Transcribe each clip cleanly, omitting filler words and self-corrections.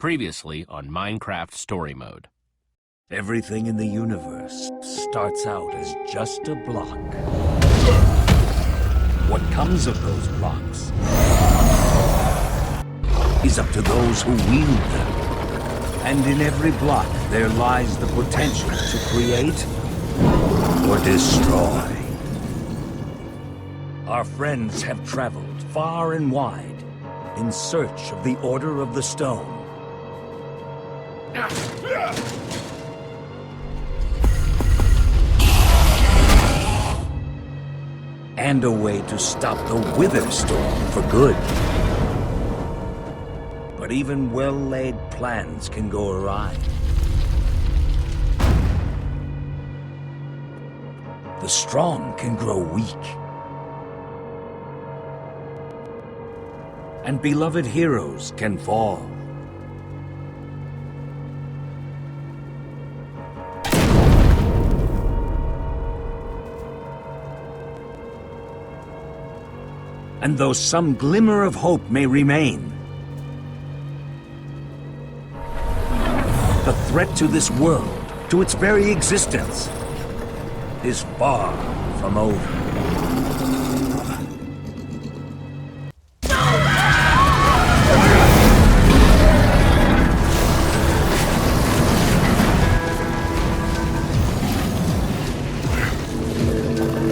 Previously on Minecraft Story Mode. Everything in the universe starts out as just a block. What comes of those blocks is up to those who wield them. And in every block there lies the potential to create or destroy. Our friends have traveled far and wide in search of the Order of the Stone. And a way to stop the Wither Storm for good. But even well-laid plans can go awry. The strong can grow weak. And beloved heroes can fall. And though some glimmer of hope may remain, the threat to this world, to its very existence, is far from over.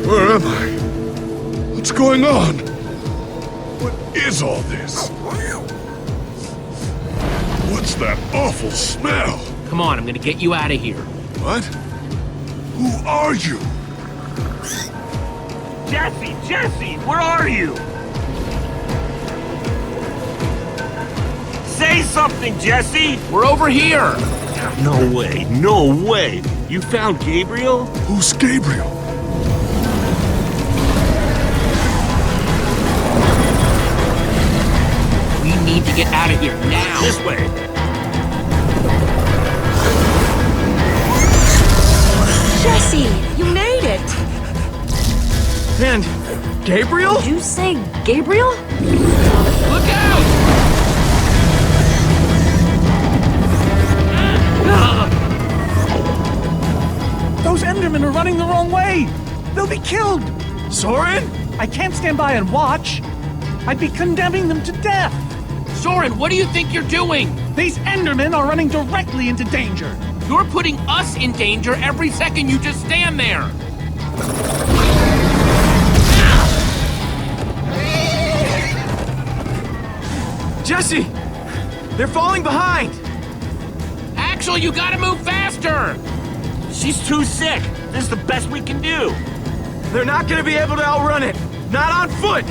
Where am I? What's going on? What is all this? What's that awful smell? Come on, I'm gonna get you out of here. What? Who are you? Jesse, where are you? Say something, Jesse! We're over here! No way! You found Gabriel? Who's Gabriel? We need to get out of here now! This way! Jesse, you made it! And Gabriel? Did you say Gabriel? Look out! Those Endermen are running the wrong way! They'll be killed! Soren? I can't stand by and watch. I'd be condemning them to death. Soren, what do you think you're doing? These Endermen are running directly into danger. You're putting us in danger every second you just stand there! Jesse! They're falling behind! Axel, you gotta move faster! She's too sick. This is the best we can do. They're not gonna be able to outrun it. Not on foot!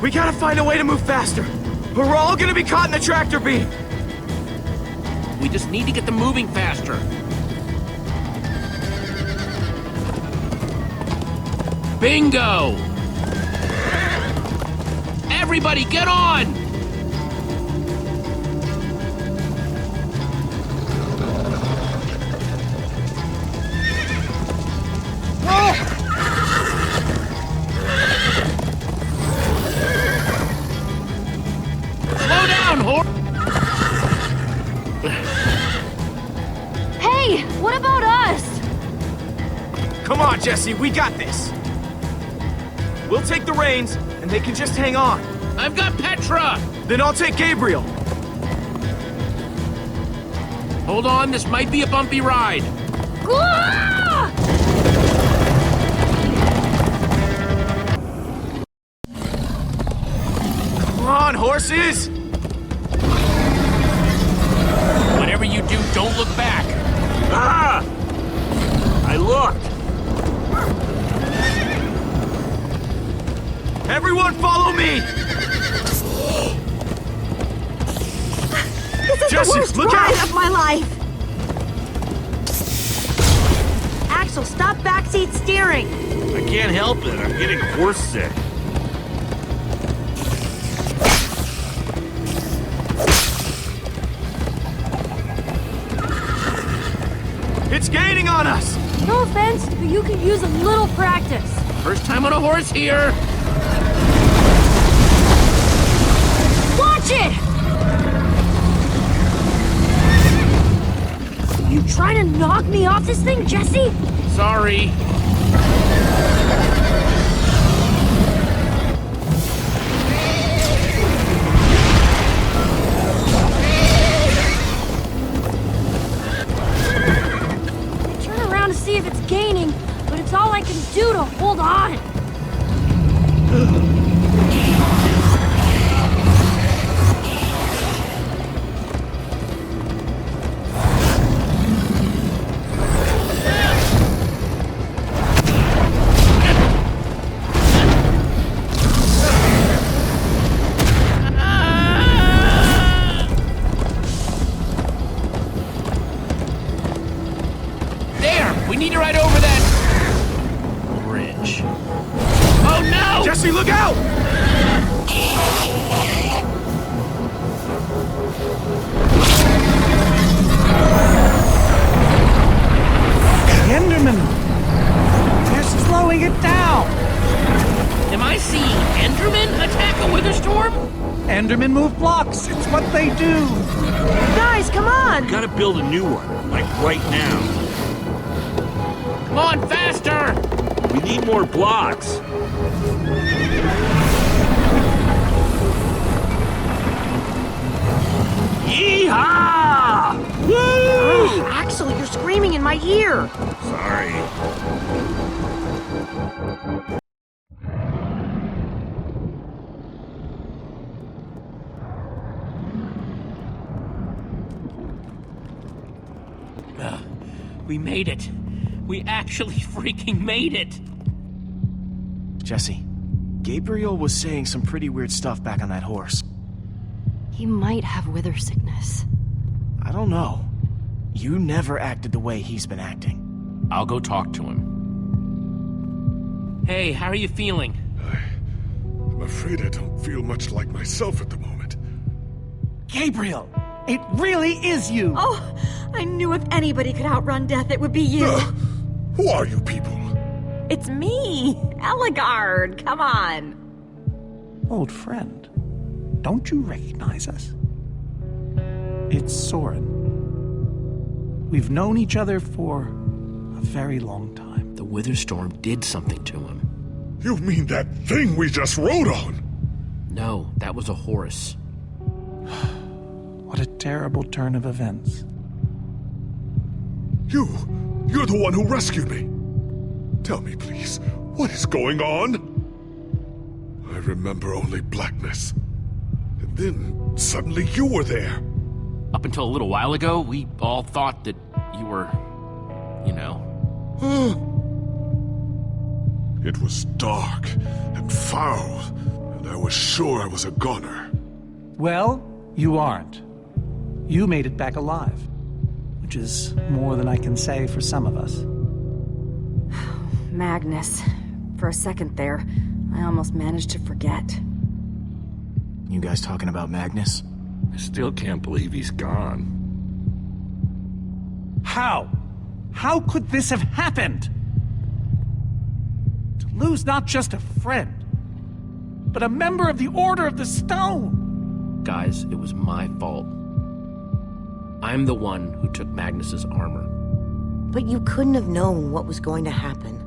We gotta find a way to move faster, or we're all gonna be caught in the tractor beam. We just need to get them moving faster. Bingo! Everybody, get on! Slow down, whore! Hey, what about us? Come on, Jesse, we got this. We'll take the reins, and they can just hang on. I've got Petra! Then I'll take Gabriel. Hold on, this might be a bumpy ride. Ah! Come on, horses! Whatever you do, don't look back. Ah! I looked. Everyone follow me! This is Jesse, the worst look ride out! of my life! Axel, stop backseat steering! I can't help it. I'm getting horse sick. It's gaining on us! No offense, but you could use a little practice. First time on a horse here. Watch it! trying to knock me off this thing, Jesse? Sorry. Turn around to see if it's gaining, but it's all I can do to hold on. We need to ride over that bridge. Oh no! Jesse, look out! The Enderman! They're slowing it down! Am I seeing Enderman attack a Witherstorm? Endermen move blocks. It's what they do. Guys, come on! Gotta build a new one, like right now. Come on, faster! We need more blocks. Yeehaw! Woo! Axel, you're screaming in my ear. Sorry. We made it. We actually freaking made it. Jesse, Gabriel was saying some pretty weird stuff back on that horse. He might have wither sickness. I don't know. You never acted the way he's been acting. I'll go talk to him. Hey, how are you feeling? I'm afraid I don't feel much like myself at the moment. Gabriel! It really is you! Oh, I knew if anybody could outrun death, it would be you. Who are you people? It's me, Eligard. Come on. Old friend, don't you recognize us? It's Soren. We've known each other for a very long time. The Witherstorm did something to him. You mean that thing we just rode on? No, that was a horse. What a terrible turn of events. You're the one who rescued me. Tell me, please, what is going on? I remember only blackness. And then, suddenly you were there. Up until a little while ago, we all thought that you were, you know. It was dark and foul, and I was sure I was a goner. Well, you aren't. You made it back alive, which is more than I can say for some of us. Magnus. For a second there, I almost managed to forget. You guys talking about Magnus? I still can't believe he's gone. How? How could this have happened? To lose not just a friend, but a member of the Order of the Stone! Guys, it was my fault. I'm the one who took Magnus's armor. But you couldn't have known what was going to happen.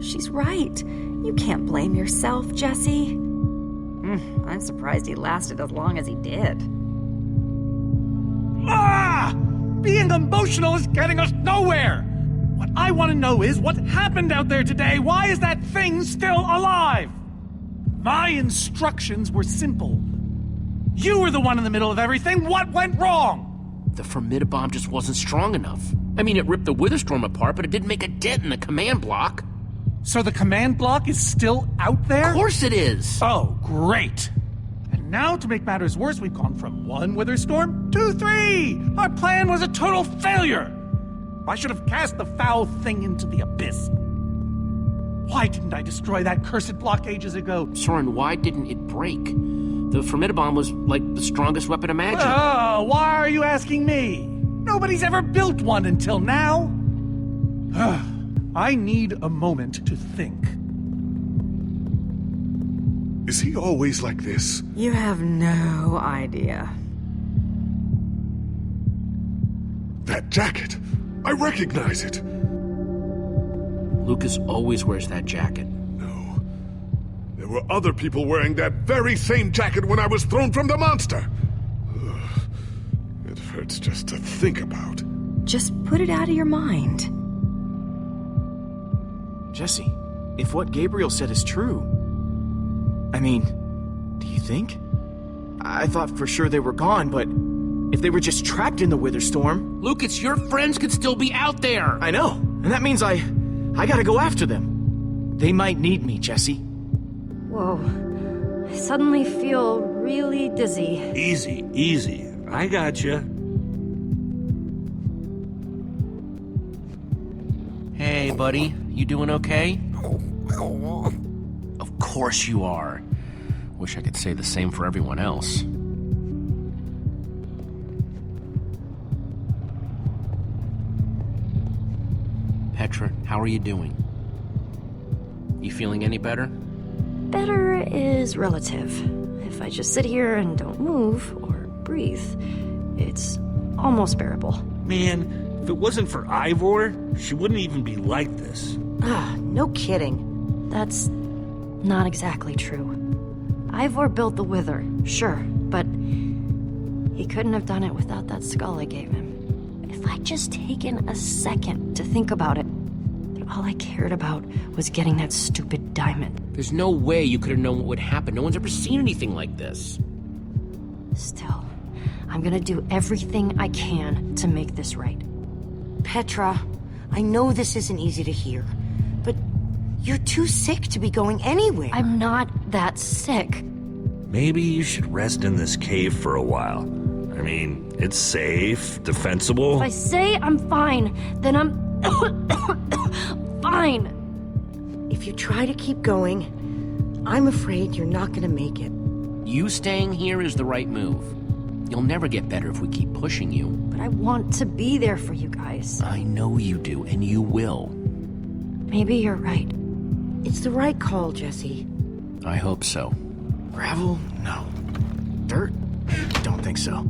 She's right. You can't blame yourself, Jesse. I'm surprised he lasted as long as he did. Ah! Being emotional is getting us nowhere! What I want to know is what happened out there today? Why is that thing still alive? My instructions were simple. You were the one in the middle of everything. What went wrong? The Formidabomb just wasn't strong enough. I mean, it ripped the Witherstorm apart, but it didn't make a dent in the command block. So the command block is still out there? Of course it is! Oh, great. And now, to make matters worse, we've gone from 1 Witherstorm to 3! Our plan was a total failure! I should have cast the foul thing into the abyss. Why didn't I destroy that cursed block ages ago? Soren, why didn't it break? The Formidabomb was, like, the strongest weapon imagined. Oh, why are you asking me? Nobody's ever built one until now. I need a moment to think. Is he always like this? You have no idea. That jacket! I recognize it! Lucas always wears that jacket. No. There were other people wearing that very same jacket when I was thrown from the monster! Ugh. It hurts just to think about. Just put it out of your mind. Jesse, if what Gabriel said is true... I mean, do you think? I thought for sure they were gone, but if they were just trapped in the Wither Storm... Lucas, your friends could still be out there! I know, and that means I gotta go after them. They might need me, Jesse. Whoa. I suddenly feel really dizzy. Easy, easy. I got you. Hey, buddy. You doing okay? Of course you are. Wish I could say the same for everyone else. Petra, how are you doing? You feeling any better? Better is relative. If I just sit here and don't move or breathe, it's almost bearable. Man, if it wasn't for Ivor, she wouldn't even be like this. Ah, no kidding. That's not exactly true. Ivor built the Wither, sure, but he couldn't have done it without that skull I gave him. If I'd just taken a second to think about it, but all I cared about was getting that stupid diamond. There's no way you could have known what would happen. No one's ever seen anything like this. Still, I'm gonna do everything I can to make this right. Petra, I know this isn't easy to hear, but you're too sick to be going anywhere. I'm not that sick. Maybe you should rest in this cave for a while. I mean, it's safe, defensible. If I say I'm fine, then I'm fine. If you try to keep going, I'm afraid you're not gonna make it. You staying here is the right move. You'll never get better if we keep pushing you. But I want to be there for you guys. I know you do, and you will. Maybe you're right. It's the right call, Jesse. I hope so. Gravel? No. Dirt? Don't think so.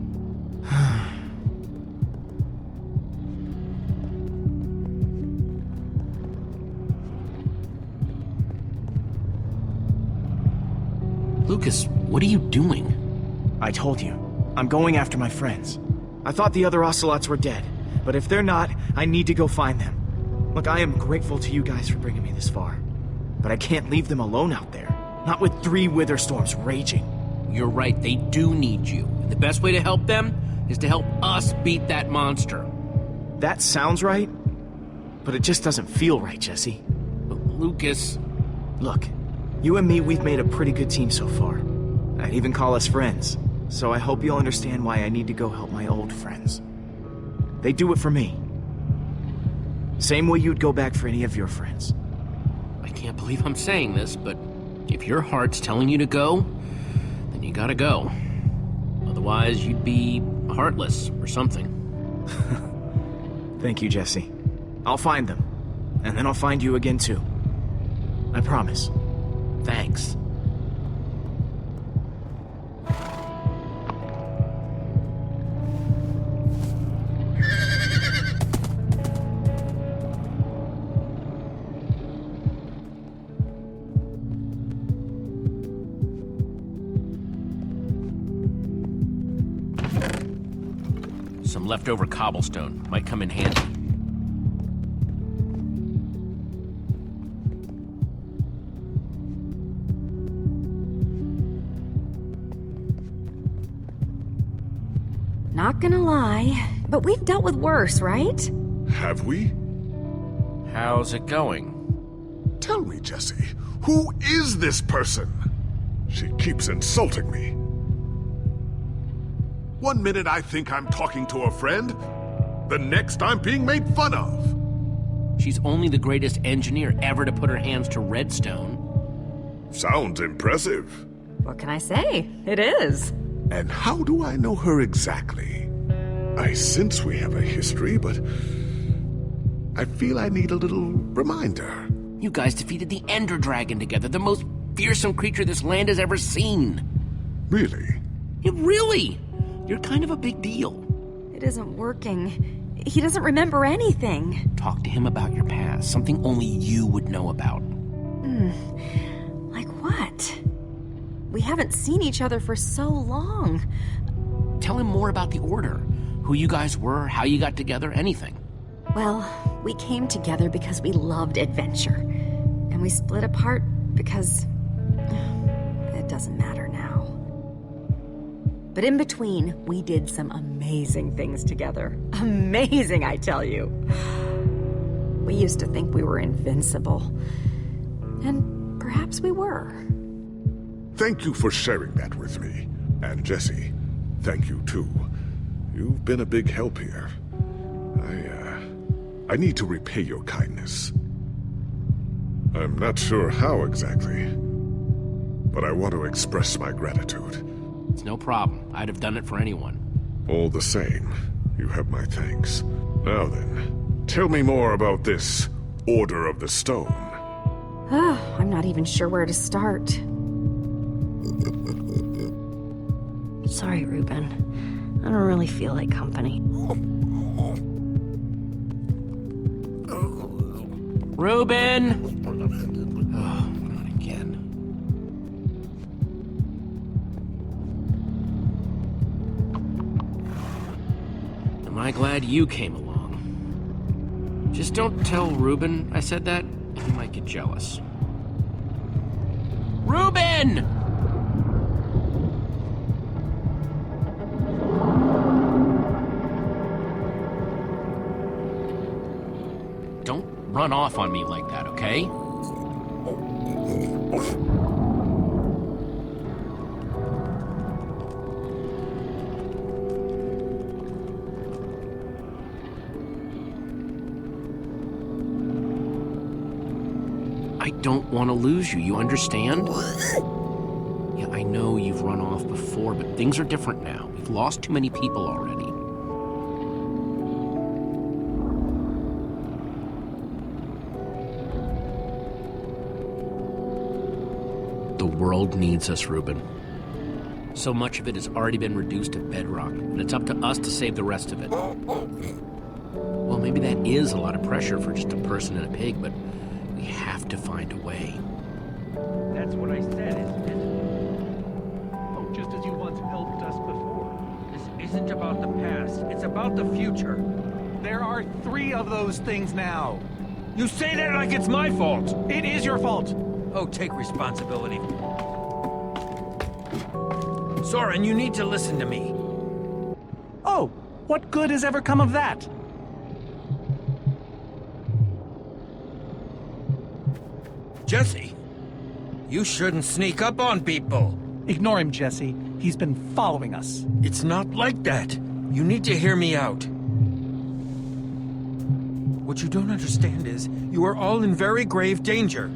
Lucas, what are you doing? I told you. I'm going after my friends. I thought the other ocelots were dead, but if they're not, I need to go find them. Look, I am grateful to you guys for bringing me this far, but I can't leave them alone out there. Not with 3 wither storms raging. You're right, they do need you. And the best way to help them is to help us beat that monster. That sounds right, but it just doesn't feel right, Jesse. But Lucas... Look, you and me, we've made a pretty good team so far. I'd even call us friends. So I hope you'll understand why I need to go help my old friends. They do it for me. Same way you'd go back for any of your friends. I can't believe I'm saying this, but if your heart's telling you to go, then you gotta go. Otherwise, you'd be heartless or something. Thank you, Jesse. I'll find them. And then I'll find you again, too. I promise. Thanks. Some leftover cobblestone might come in handy. Not gonna lie, but we've dealt with worse, right? Have we? How's it going? Tell me, Jesse, who is this person? She keeps insulting me. One minute I think I'm talking to a friend, the next I'm being made fun of. She's only the greatest engineer ever to put her hands to redstone. Sounds impressive. What can I say? It is. And how do I know her exactly? I sense we have a history, but I feel I need a little reminder. You guys defeated the Ender Dragon together, the most fearsome creature this land has ever seen. Really? Really? You're kind of a big deal. It isn't working. He doesn't remember anything. Talk to him about your past, something only you would know about. Like what? We haven't seen each other for so long. Tell him more about the Order. Who you guys were, how you got together, anything. Well, we came together because we loved adventure. And we split apart because... it doesn't matter now. But in between, we did some amazing things together. Amazing, I tell you. We used to think we were invincible. And perhaps we were. Thank you for sharing that with me. And Jesse, thank you too. You've been a big help here. I need to repay your kindness. I'm not sure how exactly, but I want to express my gratitude. It's no problem. I'd have done it for anyone. All the same, you have my thanks. Now then, tell me more about this Order of the Stone. I'm not even sure where to start. Sorry, Reuben. I don't really feel like company. Reuben! Oh, not again. Am I glad you came along? Just don't tell Reuben I said that. He might get jealous. Reuben! Don't run off on me like that, okay? I don't want to lose you, you understand? Yeah, I know you've run off before, but things are different now. We've lost too many people already. The world needs us, Reuben. So much of it has already been reduced to bedrock, and it's up to us to save the rest of it. Well, maybe that is a lot of pressure for just a person and a pig, but we have to find a way. That's what I said, isn't it? Oh, just as you once helped us before. This isn't about the past, it's about the future. There are 3 of those things now. You say that like it's my fault! It is your fault. Oh, take responsibility. Soren, you need to listen to me. Oh, what good has ever come of that? Jesse, you shouldn't sneak up on people. Ignore him, Jesse. He's been following us. It's not like that. You need to hear me out. What you don't understand is, you are all in very grave danger.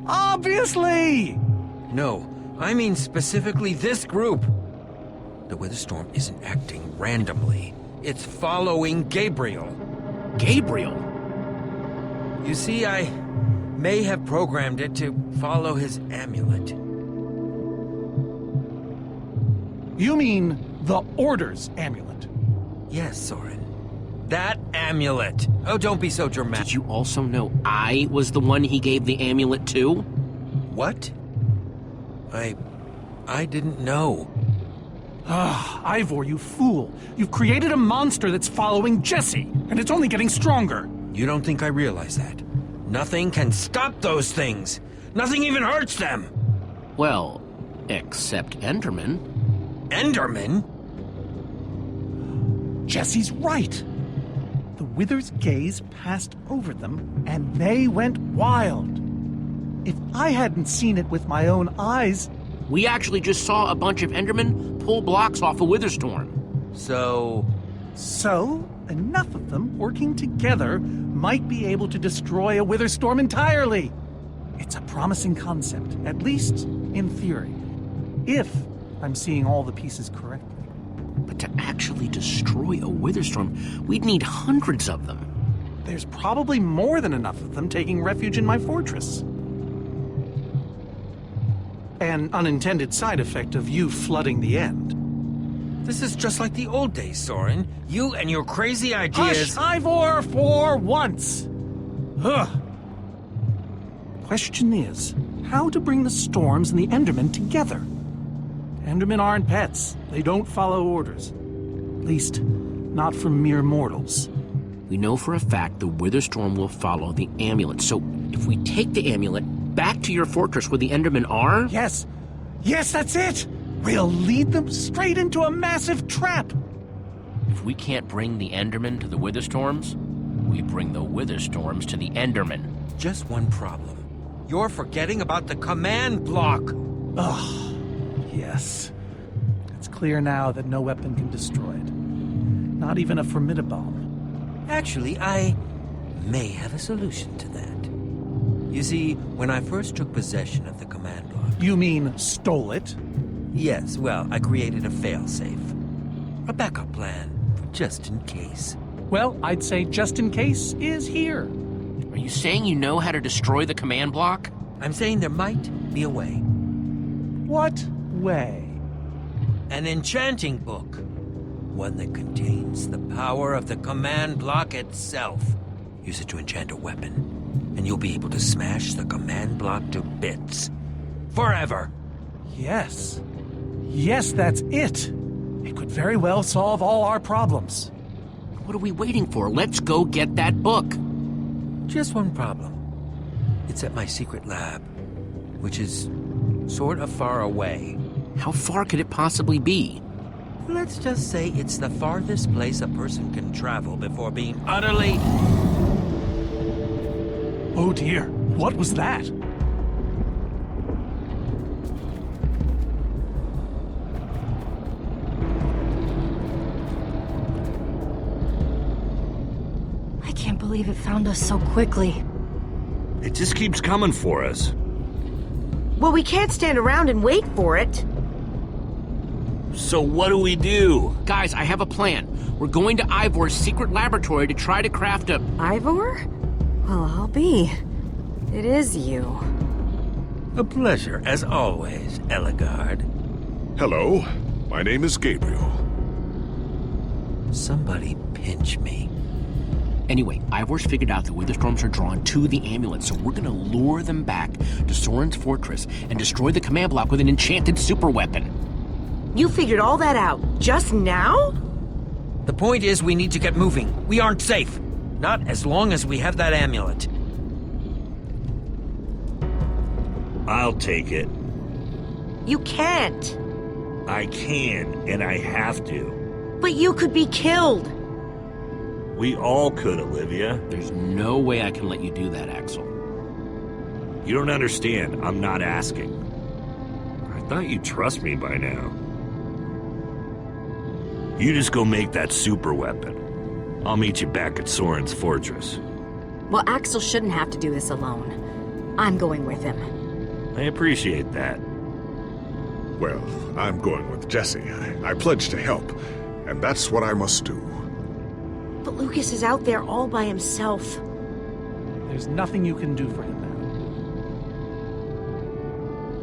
Obviously! No, I mean specifically this group. The Witherstorm isn't acting randomly. It's following Gabriel. Gabriel? You see, I may have programmed it to follow his amulet. You mean the Order's amulet? Yes, Soren. That amulet. Oh, don't be so dramatic. Did you also know I was the one he gave the amulet to? What? I didn't know. Ah, Ivor, you fool. You've created a monster that's following Jesse, and it's only getting stronger. You don't think I realize that? Nothing can stop those things. Nothing even hurts them. Well, except Enderman. Enderman? Jesse's right. The Wither's gaze passed over them, and they went wild. If I hadn't seen it with my own eyes... We actually just saw a bunch of Endermen pull blocks off a Witherstorm. So, enough of them working together might be able to destroy a Witherstorm entirely. It's a promising concept, at least in theory. If I'm seeing all the pieces correctly. But to actually destroy a Witherstorm, we'd need hundreds of them. There's probably more than enough of them taking refuge in my fortress. An unintended side effect of you flooding the end. This is just like the old days, Soren. You and your crazy ideas... Hush, Ivor, for once! Ugh. Question is, how to bring the Storms and the Endermen together? Endermen aren't pets. They don't follow orders. At least, not from mere mortals. We know for a fact the Witherstorm will follow the amulet, so if we take the amulet back to your fortress where the Endermen are... Yes! Yes, that's it! We'll lead them straight into a massive trap! If we can't bring the Endermen to the Witherstorms, we bring the Witherstorms to the Endermen. Just one problem. You're forgetting about the command block! Ugh. Yes. It's clear now that no weapon can destroy it. Not even a formidabomb. Actually, I may have a solution to that. You see, when I first took possession of the command block... You mean stole it? Yes, well, I created a failsafe. A backup plan, for just in case. Well, I'd say just in case is here. Are you saying you know how to destroy the command block? I'm saying there might be a way. What way? An enchanting book. One that contains the power of the command block itself. Use it to enchant a weapon, and you'll be able to smash the command block to bits. Forever. Yes. Yes, that's it. It could very well solve all our problems. What are we waiting for? Let's go get that book. Just one problem. It's at my secret lab, which is sort of far away. How far could it possibly be? Let's just say it's the farthest place a person can travel before being utterly... Oh dear, what was that? I can't believe it found us so quickly. It just keeps coming for us. Well, we can't stand around and wait for it. So what do we do? Guys, I have a plan. We're going to Ivor's secret laboratory to try to craft a... Ivor? Well, I'll be. It is you. A pleasure, as always, Eligard. Hello, my name is Gabriel. Somebody pinch me. Anyway, Ivor's figured out the Witherstorms are drawn to the amulet, so we're gonna lure them back to Soren's fortress and destroy the command block with an enchanted superweapon. You figured all that out just now? The point is we need to get moving. We aren't safe. Not as long as we have that amulet. I'll take it. You can't. I can, and I have to. But you could be killed. We all could, Olivia. There's no way I can let you do that, Axel. You don't understand. I'm not asking. I thought you'd trust me by now. You just go make that super weapon. I'll meet you back at Soren's fortress. Well, Axel shouldn't have to do this alone. I'm going with him. I appreciate that. Well, I'm going with Jesse. I pledged to help, and that's what I must do. But Lucas is out there all by himself. There's nothing you can do for him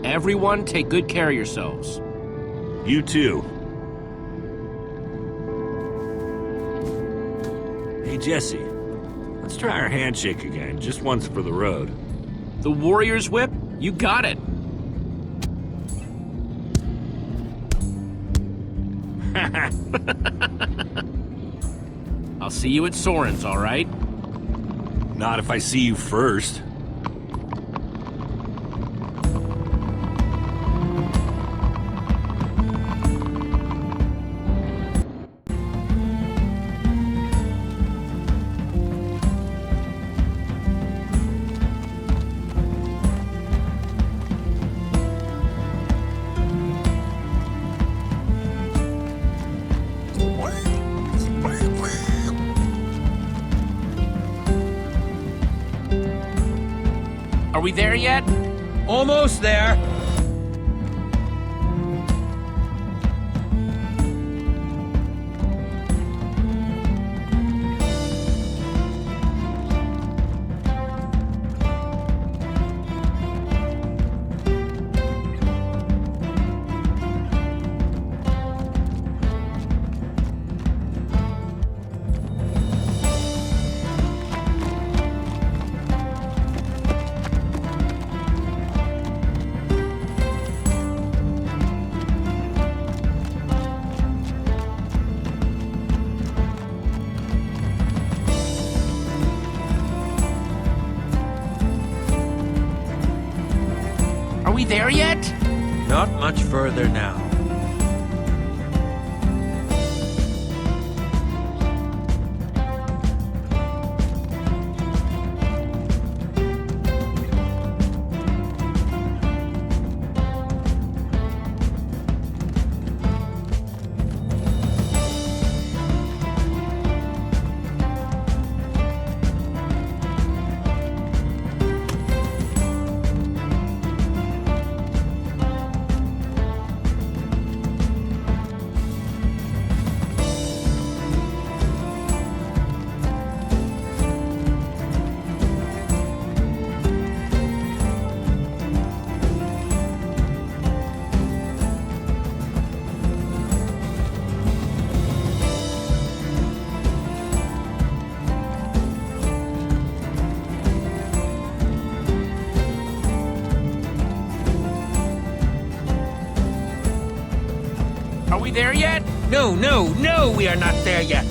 now. Everyone, take good care of yourselves. You too. Hey, Jesse. Let's try our handshake again, just once for the road. The Warrior's Whip? You got it. I'll see you at Soren's, all right? Not if I see you first. Are we there yet? Almost there. there yet? Not much further now. Are we there yet? No, we are not there yet.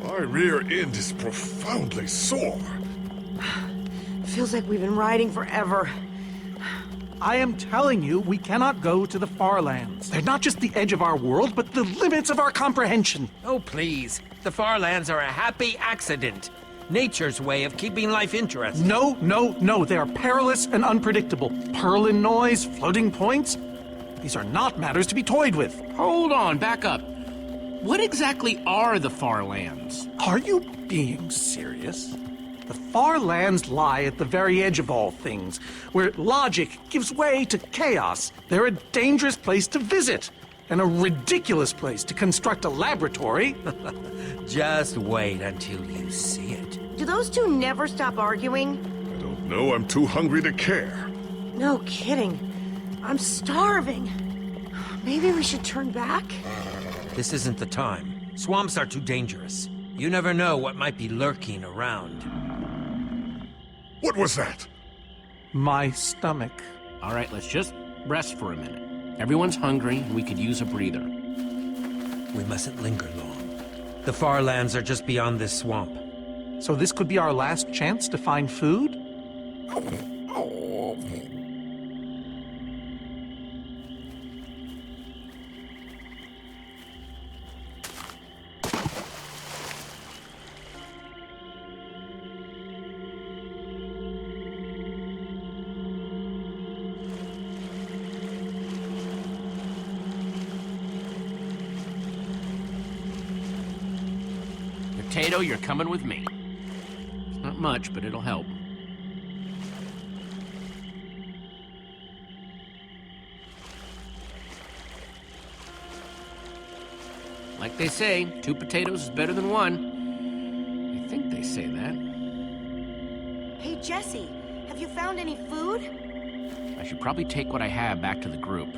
My rear end is profoundly sore. Feels like we've been riding forever. I am telling you, we cannot go to the far lands. They're not just the edge of our world, but the limits of our comprehension. Oh, please. The far lands are a happy accident. Nature's way of keeping life interesting. No. They are perilous and unpredictable. Purlin noise, floating points. These are not matters to be toyed with. Hold on, back up. What exactly are the far lands? Are you being serious? The far lands lie at the very edge of all things, where logic gives way to chaos. They're a dangerous place to visit, and a ridiculous place to construct a laboratory. Just wait until you see it. Do those two never stop arguing? I don't know, I'm too hungry to care. No kidding. I'm starving. Maybe we should turn back? This isn't the time. Swamps are too dangerous. You never know what might be lurking around. What was that? My stomach. All right, let's just rest for a minute. Everyone's hungry, and we could use a breather. We mustn't linger long. The far lands are just beyond this swamp. So this could be our last chance to find food? Potato, you're coming with me. It's not much, but it'll help. Like they say, 2 potatoes is better than 1. I think they say that. Hey, Jesse, have you found any food? I should probably take what I have back to the group.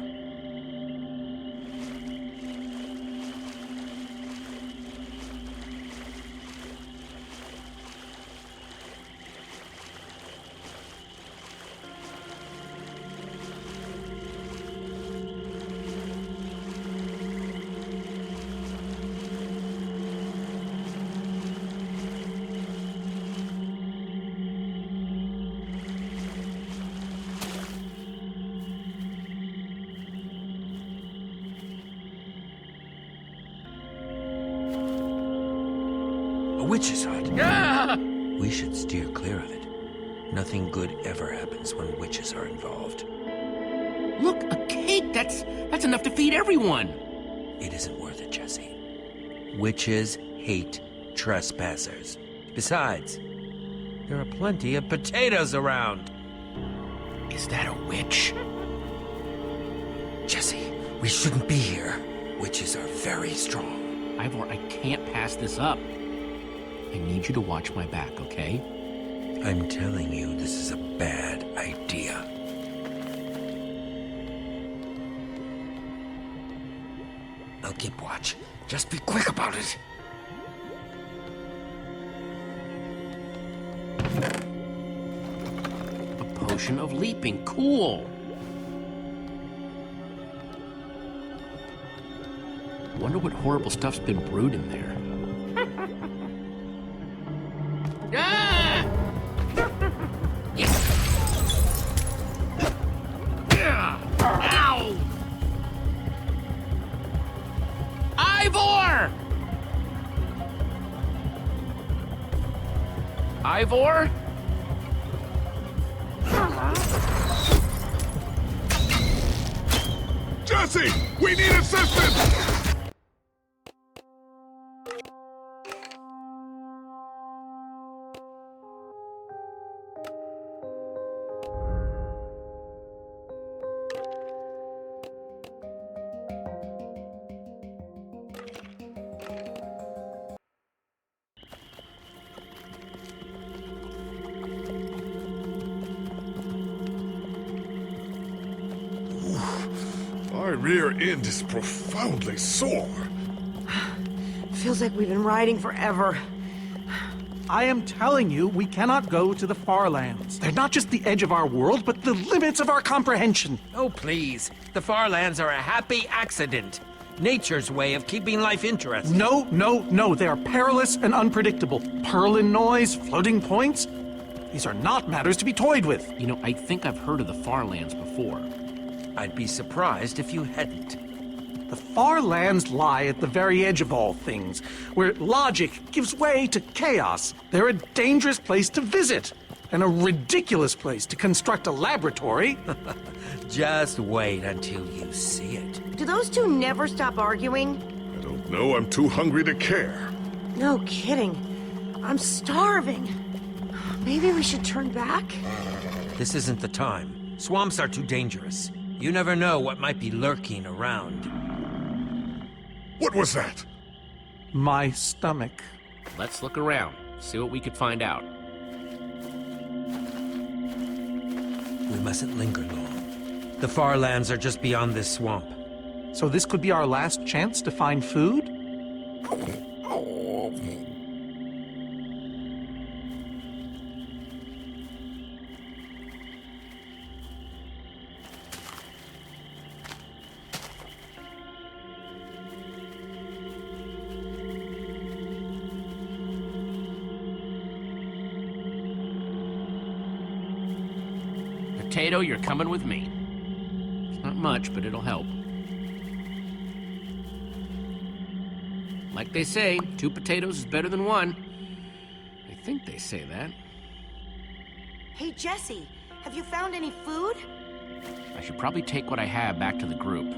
A witch's hut. Ah! We should steer clear of it. Nothing good ever happens when witches are involved. Look, a cake! That's enough to feed everyone! It isn't worth it, Jesse. Witches hate trespassers. Besides, there are plenty of potatoes around. Is that a witch? Jesse, we shouldn't be here. Witches are very strong. Ivor, I can't pass this up. I need you to watch my back, okay? I'm telling you, this is a bad idea. I'll keep watch. Just be quick about it. potion of leaping. Cool. Wonder what horrible stuff's been brewed in there. Ah! Ow! Ivor! Ivor? Jesse! We need assistance! My rear end is profoundly sore. Feels like we've been riding forever. I am telling you, we cannot go to the far lands. They're not just the edge of our world, but the limits of our comprehension. Oh, please. The far lands are a happy accident. Nature's way of keeping life interesting. No, no, no. They are perilous and unpredictable. Purlin noise, floating points. These are not matters to be toyed with. You know, I think I've heard of the far lands before. I'd be surprised if you hadn't. The far lands lie at the very edge of all things, where logic gives way to chaos. They're a dangerous place to visit, and a ridiculous place to construct a laboratory. Just wait until you see it. Do those two never stop arguing? I don't know, I'm too hungry to care. No kidding. I'm starving. Maybe we should turn back? This isn't the time. Swamps are too dangerous. You never know what might be lurking around. What was that? My stomach. Let's look around, see what we could find out. We mustn't linger long. The far lands are just beyond this swamp. So this could be our last chance to find food? Potato, you're coming with me. It's not much, but it'll help. Like they say, 2 potatoes is better than 1. I think they say that. Hey, Jesse, have you found any food? I should probably take what I have back to the group.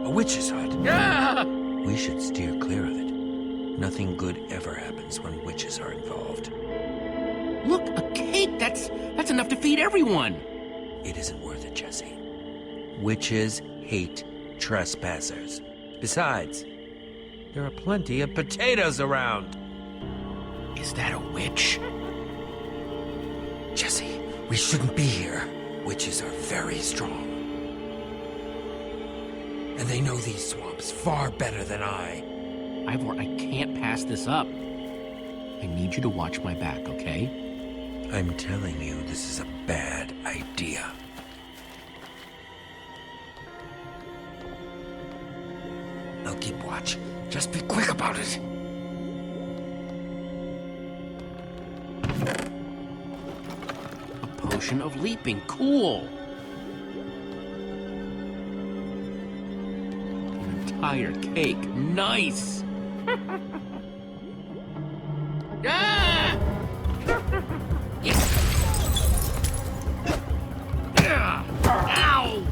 A witch's hut. Ah! We should steer clear of it. Nothing good ever happens when witches are involved. Look, a cake! That's enough to feed everyone! It isn't worth it, Jesse. Witches hate trespassers. Besides, there are plenty of potatoes around. Is that a witch? Jesse, we shouldn't be here. Witches are very strong. And they know these swamps far better than I. Ivor, I can't pass this up. I need you to watch my back, okay? I'm telling you, this is a bad idea. I'll keep watch. Just be quick about it. A potion of leaping. Cool. An entire cake. Nice. Ah! Ow!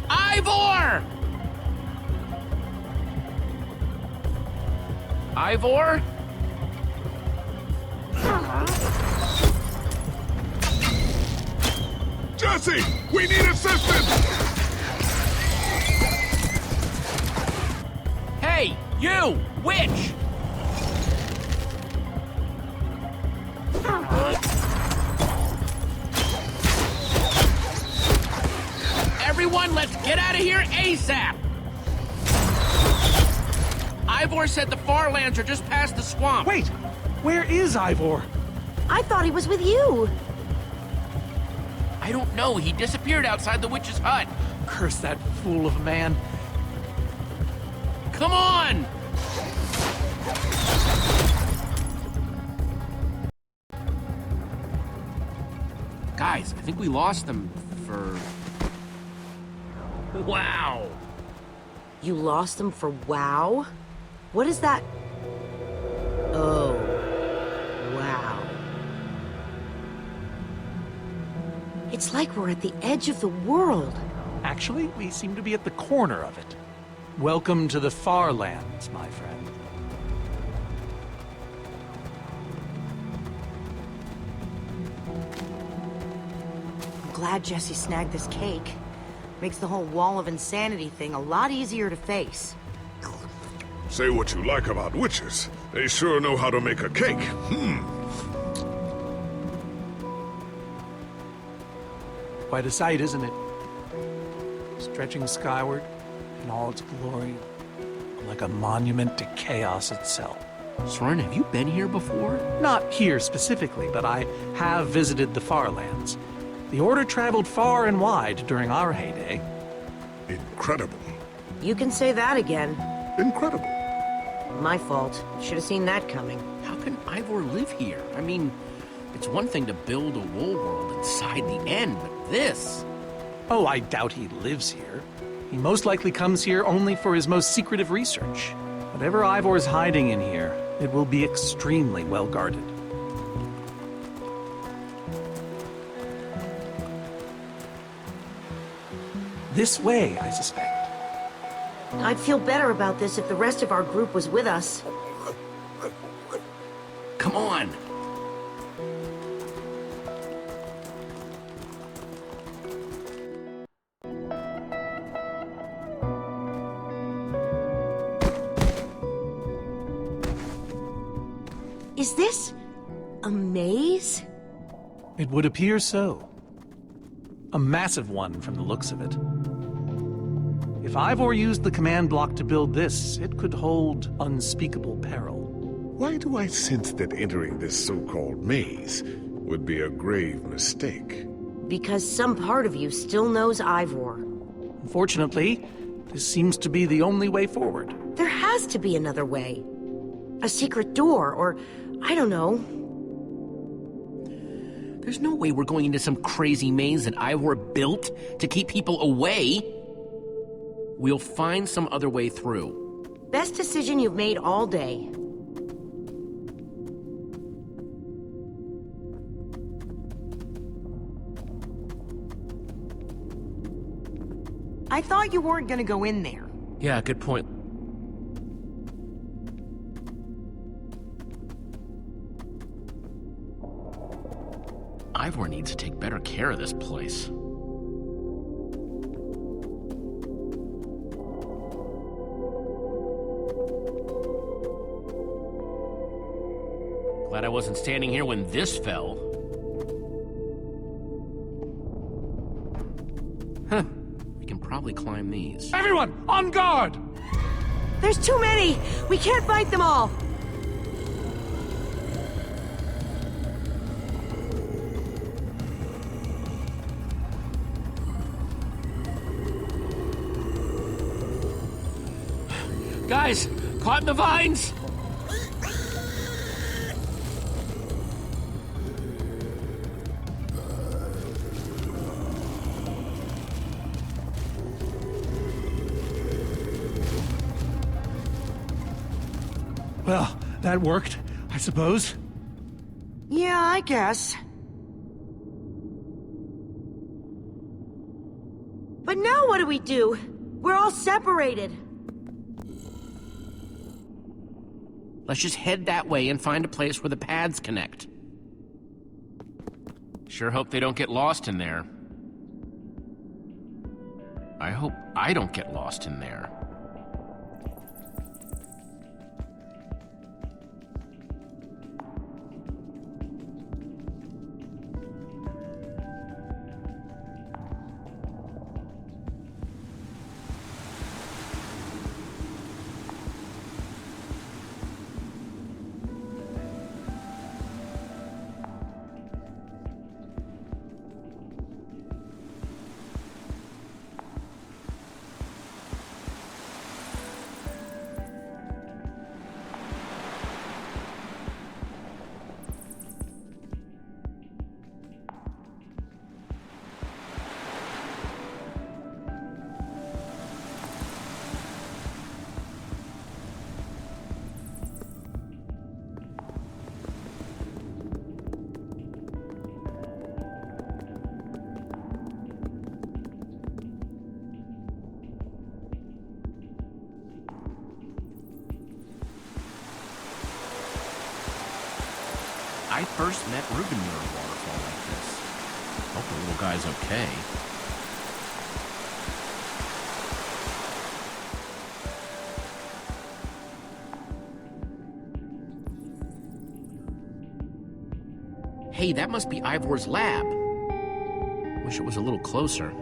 Ivor! Ivor? Jesse! We need assistance! Hey, you! Witch! Everyone, let's get out of here ASAP! Ivor said the far lands are just past the swamp. Wait! Where is Ivor? I thought he was with you. I don't know. He disappeared outside the witch's hut. Curse that fool of a man. Come on! Guys, I think we lost them for... Wow! You lost them for wow? What is that? Oh, wow. It's like we're at the edge of the world. Actually, we seem to be at the corner of it. Welcome to the far lands, my friend. I'm glad Jesse snagged this cake. Makes the whole wall of insanity thing a lot easier to face. Say what you like about witches. They sure know how to make a cake. Quite a sight, isn't it? Stretching skyward in all its glory, like a monument to chaos itself. Soren, have you been here before? Not here specifically, but I have visited the far lands. The Order traveled far and wide during our heyday. Incredible. You can say that again. Incredible. My fault. Should have seen that coming. How can Ivor live here? I mean, it's one thing to build a wool world inside the end, but this... Oh, I doubt he lives here. He most likely comes here only for his most secretive research. Whatever Ivor's hiding in here, it will be extremely well guarded. This way, I suspect. I'd feel better about this if the rest of our group was with us. Come on! Is this a maze? It would appear so. A massive one from the looks of it. If Ivor used the command block to build this, it could hold unspeakable peril. Why do I sense that entering this so-called maze would be a grave mistake? Because some part of you still knows Ivor. Unfortunately, this seems to be the only way forward. There has to be another way. A secret door, or I don't know. There's no way we're going into some crazy maze that Ivor built to keep people away. We'll find some other way through. Best decision you've made all day. I thought you weren't gonna go in there. Yeah, good point. Ivor needs to take better care of this place. Glad I wasn't standing here when this fell. Huh. We can probably climb these. Everyone, on guard! There's too many! We can't fight them all! Guys, caught in the vines! Well, that worked, I suppose. Yeah, I guess. But now what do we do? We're all separated. Let's just head that way and find a place where the paths connect. Sure hope they don't get lost in there. I hope I don't get lost in there. I first met Ruben near a waterfall like this. Hope the little guy's okay. Hey, that must be Ivor's lab. Wish it was a little closer.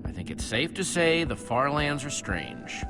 I think it's safe to say the far lands are strange.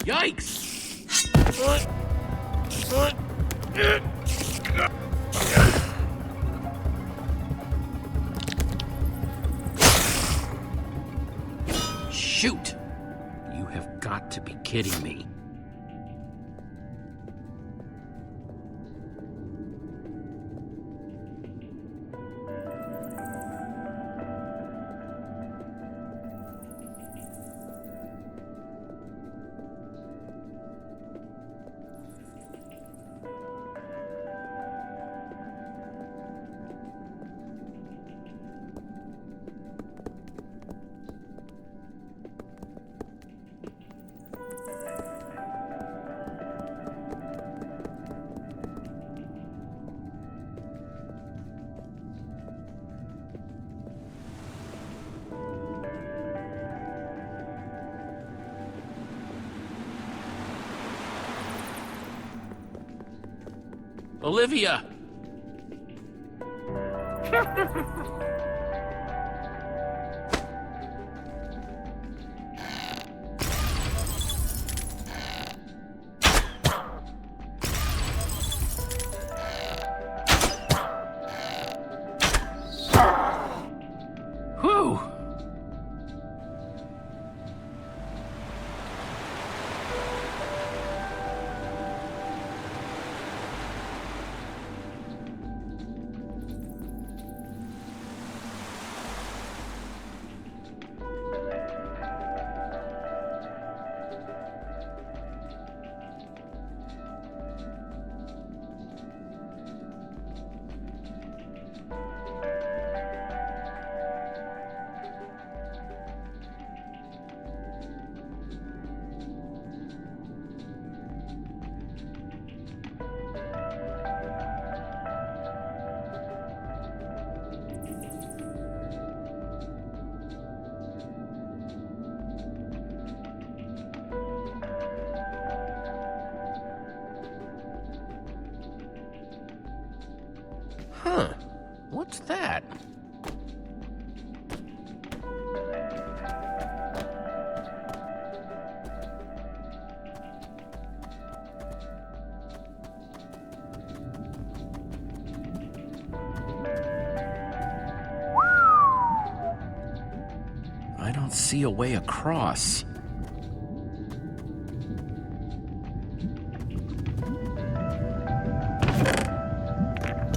Yikes! Shoot! You have got to be kidding me. Olivia! What's that? I don't see a way across.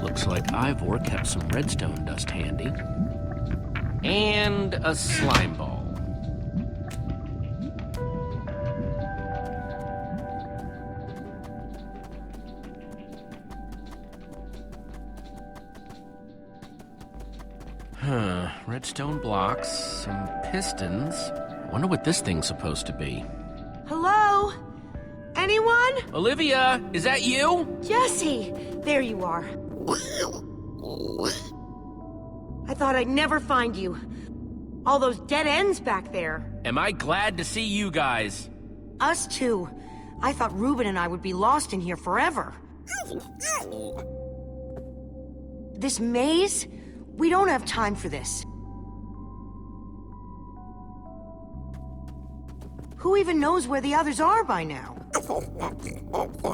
Looks like Ivor kept some redstone dust handy. And a slime ball. Huh, redstone blocks, some pistons. Wonder what this thing's supposed to be. Hello? Anyone? Olivia, is that you? Jesse! There you are. I thought I'd never find you. All those dead ends back there. Am I glad to see you guys? Us too. I thought Reuben and I would be lost in here forever. This maze? We don't have time for this. Who even knows where the others are by now?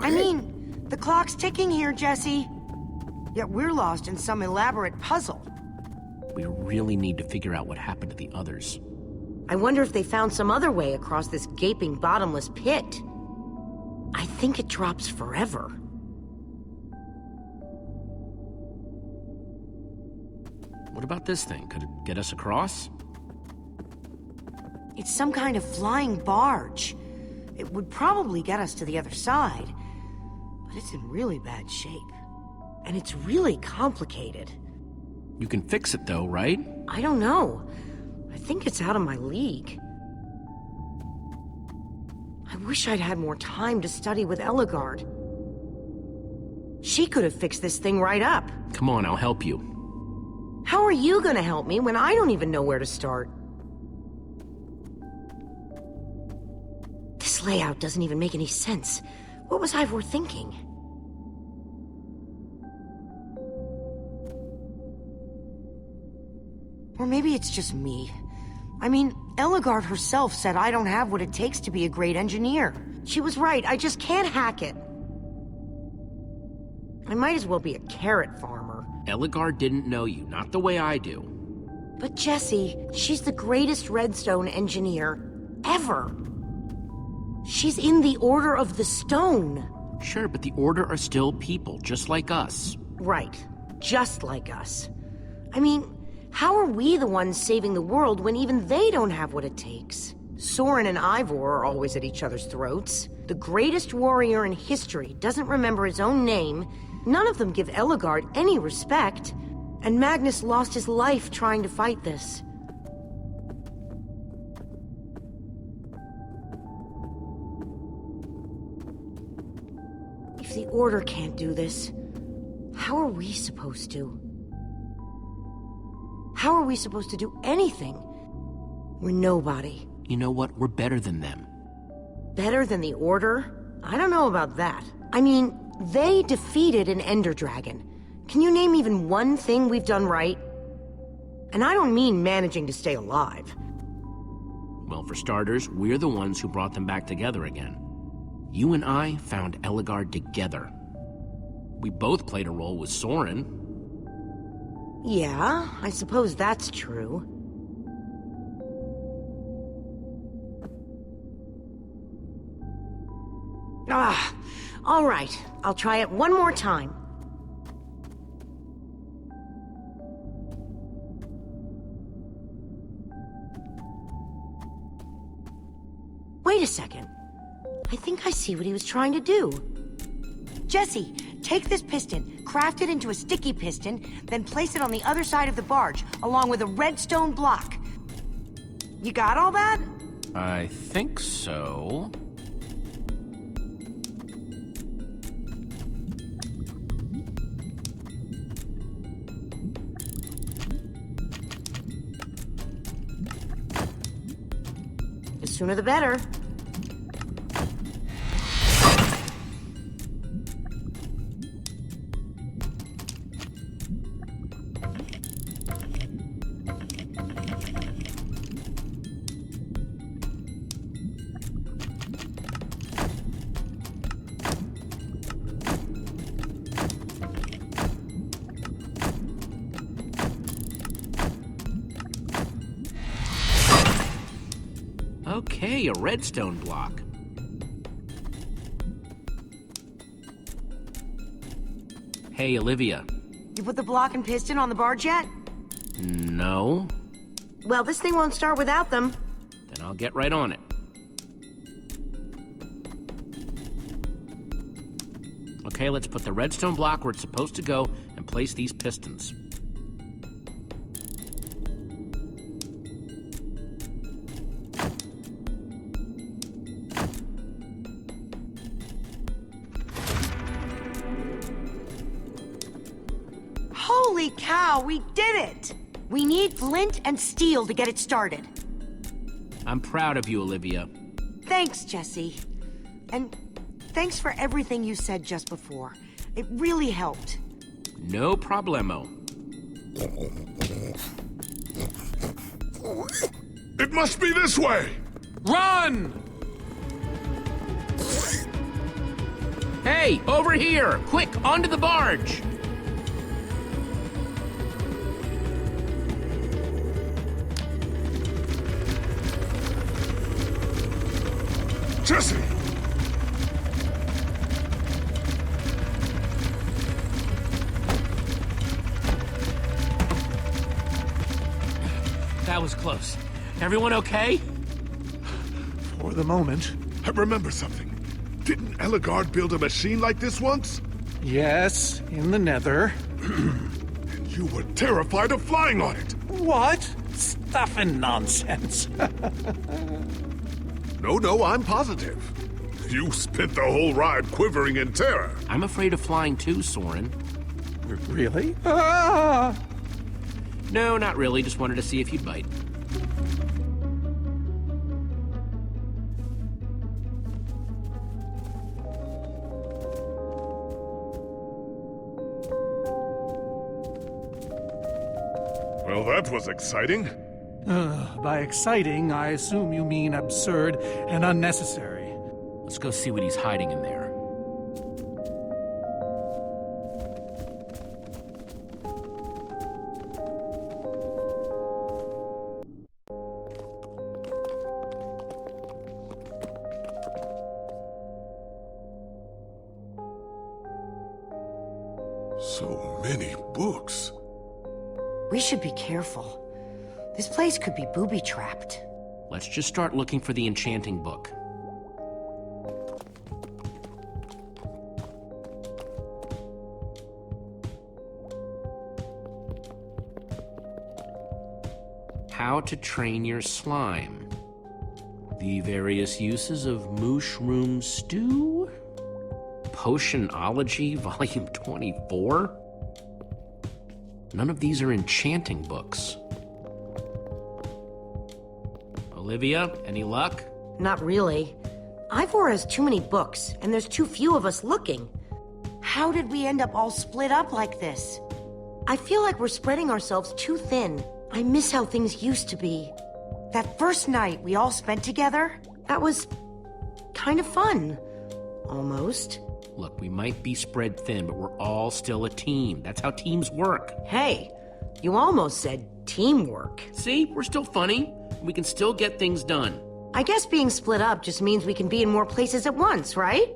I mean, the clock's ticking here, Jesse. Yet we're lost in some elaborate puzzle. We really need to figure out what happened to the others. I wonder if they found some other way across this gaping bottomless pit. I think it drops forever. What about this thing? Could it get us across? It's some kind of flying barge. It would probably get us to the other side. But it's in really bad shape. And it's really complicated. You can fix it though, right? I don't know. I think it's out of my league. I wish I'd had more time to study with Eligard. She could have fixed this thing right up. Come on, I'll help you. How are you gonna help me when I don't even know where to start? This layout doesn't even make any sense. What was Ivor thinking? Or maybe it's just me. I mean, Eligard herself said I don't have what it takes to be a great engineer. She was right, I just can't hack it. I might as well be a carrot farmer. Eligard didn't know you, not the way I do. But Jessie, she's the greatest redstone engineer ever. She's in the Order of the Stone. Sure, but the Order are still people, just like us. Right, just like us. I mean, how are we the ones saving the world when even they don't have what it takes? Soren and Ivor are always at each other's throats. The greatest warrior in history doesn't remember his own name. None of them give Eligard any respect. And Magnus lost his life trying to fight this. If the Order can't do this, how are we supposed to? How are we supposed to do anything? We're nobody. You know what? We're better than them. Better than the Order? I don't know about that. I mean, they defeated an Ender Dragon. Can you name even one thing we've done right? And I don't mean managing to stay alive. Well, for starters, we're the ones who brought them back together again. You and I found Eligard together. We both played a role with Soren. Yeah, I suppose that's true. All right. I'll try it one more time. Wait a second. I think I see what he was trying to do. Jesse, take this piston, craft it into a sticky piston, then place it on the other side of the barge, along with a redstone block. You got all that? I think so. The sooner the better. Okay, a redstone block. Hey, Olivia. You put the block and piston on the barge yet? No? Well, this thing won't start without them. Then I'll get right on it. Okay, let's put the redstone block where it's supposed to go and place these pistons. Holy cow, we did it! We need flint and steel to get it started. I'm proud of you, Olivia. Thanks, Jesse. And thanks for everything you said just before. It really helped. No problemo. It must be this way! Run! Hey, over here! Quick, onto the barge! Jesse! That was close. Everyone okay? For the moment. I remember something. Didn't Eligard build a machine like this once? Yes, in the nether. And you were terrified of flying on it. What? Stuff and nonsense. No, I'm positive. You spent the whole ride quivering in terror. I'm afraid of flying too, Soren. Really? Ah! No, not really. Just wanted to see if you'd bite. Well, that was exciting. By exciting, I assume you mean absurd and unnecessary. Let's go see what he's hiding in there. So many books. We should be careful. This place could be booby-trapped. Let's just start looking for the enchanting book. How to train your slime. The various uses of mushroom stew. Potionology, volume 24. None of these are enchanting books. Olivia, any luck? Not really. Ivor has too many books, and there's too few of us looking. How did we end up all split up like this? I feel like we're spreading ourselves too thin. I miss how things used to be. That first night we all spent together, that was kind of fun. Almost. Look, we might be spread thin, but we're all still a team. That's how teams work. Hey, you almost said teamwork. See, we're still funny. We can still get things done. I guess being split up just means we can be in more places at once, right?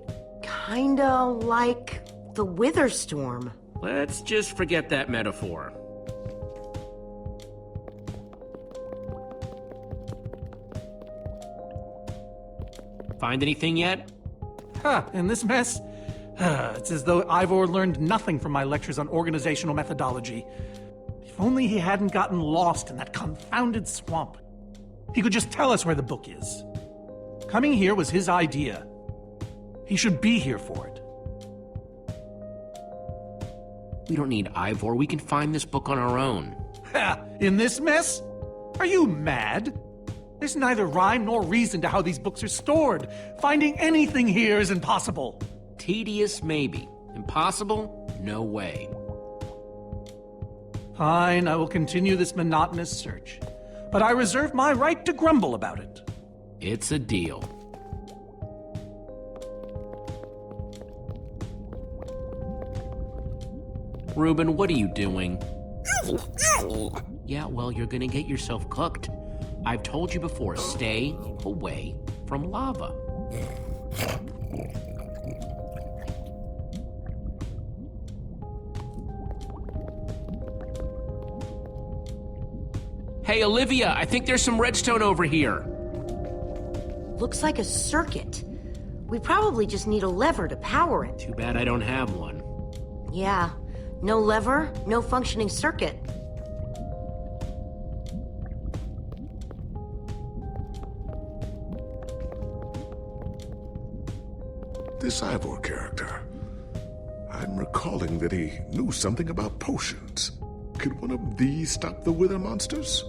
Kinda like the Wither Storm. Let's just forget that metaphor. Find anything yet? Huh, in this mess? It's as though Ivor learned nothing from my lectures on organizational methodology. If only he hadn't gotten lost in that confounded swamp. He could just tell us where the book is. Coming here was his idea. He should be here for it. We don't need Ivor. We can find this book on our own. Ha! In this mess? Are you mad? There's neither rhyme nor reason to how these books are stored. Finding anything here is impossible. Tedious, maybe. Impossible? No way. Fine, I will continue this monotonous search. But I reserve my right to grumble about it. It's a deal. Reuben, what are you doing? Yeah, well, you're gonna get yourself cooked. I've told you before, stay away from lava. Hey, Olivia, I think there's some redstone over here. Looks like a circuit. We probably just need a lever to power it. Too bad I don't have one. Yeah. No lever, no functioning circuit. This Ivor character. I'm recalling that he knew something about potions. Could one of these stop the wither monsters?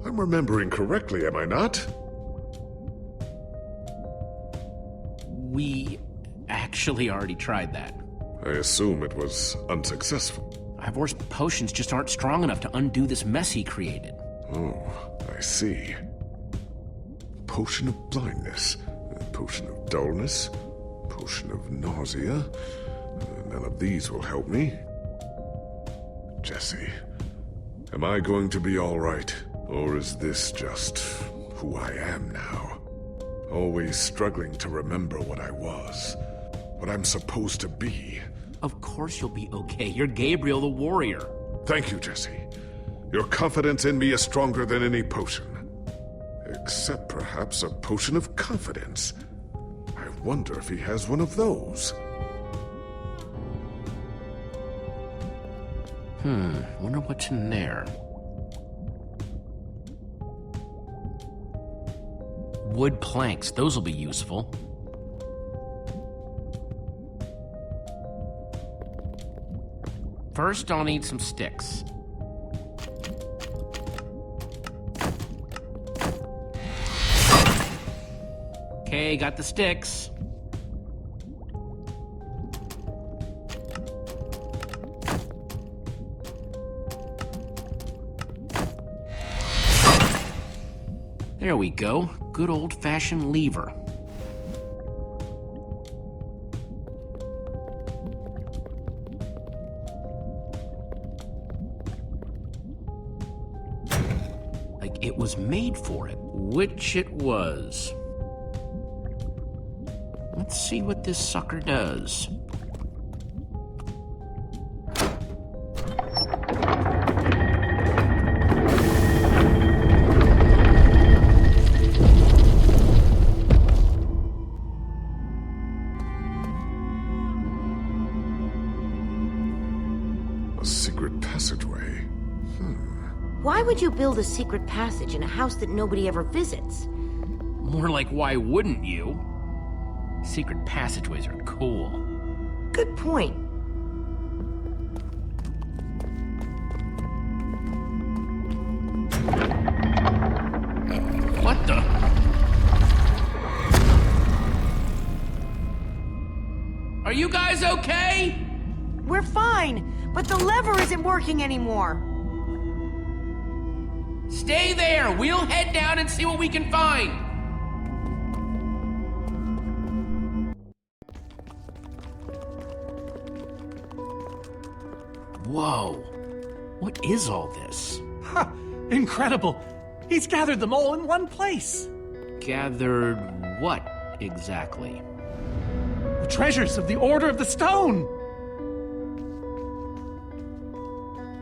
I'm remembering correctly, am I not? We actually already tried that. I assume it was unsuccessful. Ivor's potions just aren't strong enough to undo this mess he created. Oh, I see. Potion of blindness, potion of dullness, potion of nausea. None of these will help me. Jesse, am I going to be all right? Or is this just who I am now? Always struggling to remember what I was, what I'm supposed to be. Of course you'll be okay. You're Gabriel the warrior. Thank you, Jesse. Your confidence in me is stronger than any potion. Except perhaps a potion of confidence. I wonder if he has one of those. Wonder what's in there. Wood planks, those will be useful. First, I'll need some sticks. Okay, got the sticks. There we go. Good old-fashioned lever. Like it was made for it, which it was. Let's see what this sucker does. A secret passageway. Why would you build a secret passage in a house that nobody ever visits? More like, why wouldn't you? Secret passageways are cool. Good point. What the? Are you guys okay? We're fine, but the lever isn't working anymore. Stay there! We'll head down and see what we can find! Whoa. What is all this? Ha! Incredible! He's gathered them all in one place. Gathered what, exactly? The treasures of the Order of the Stone!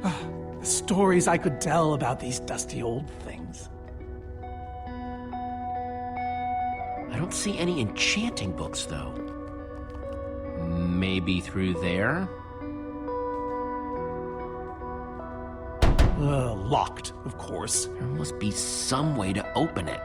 The stories I could tell about these dusty old things. I don't see any enchanting books, though. Maybe through there? Locked, of course. There must be some way to open it.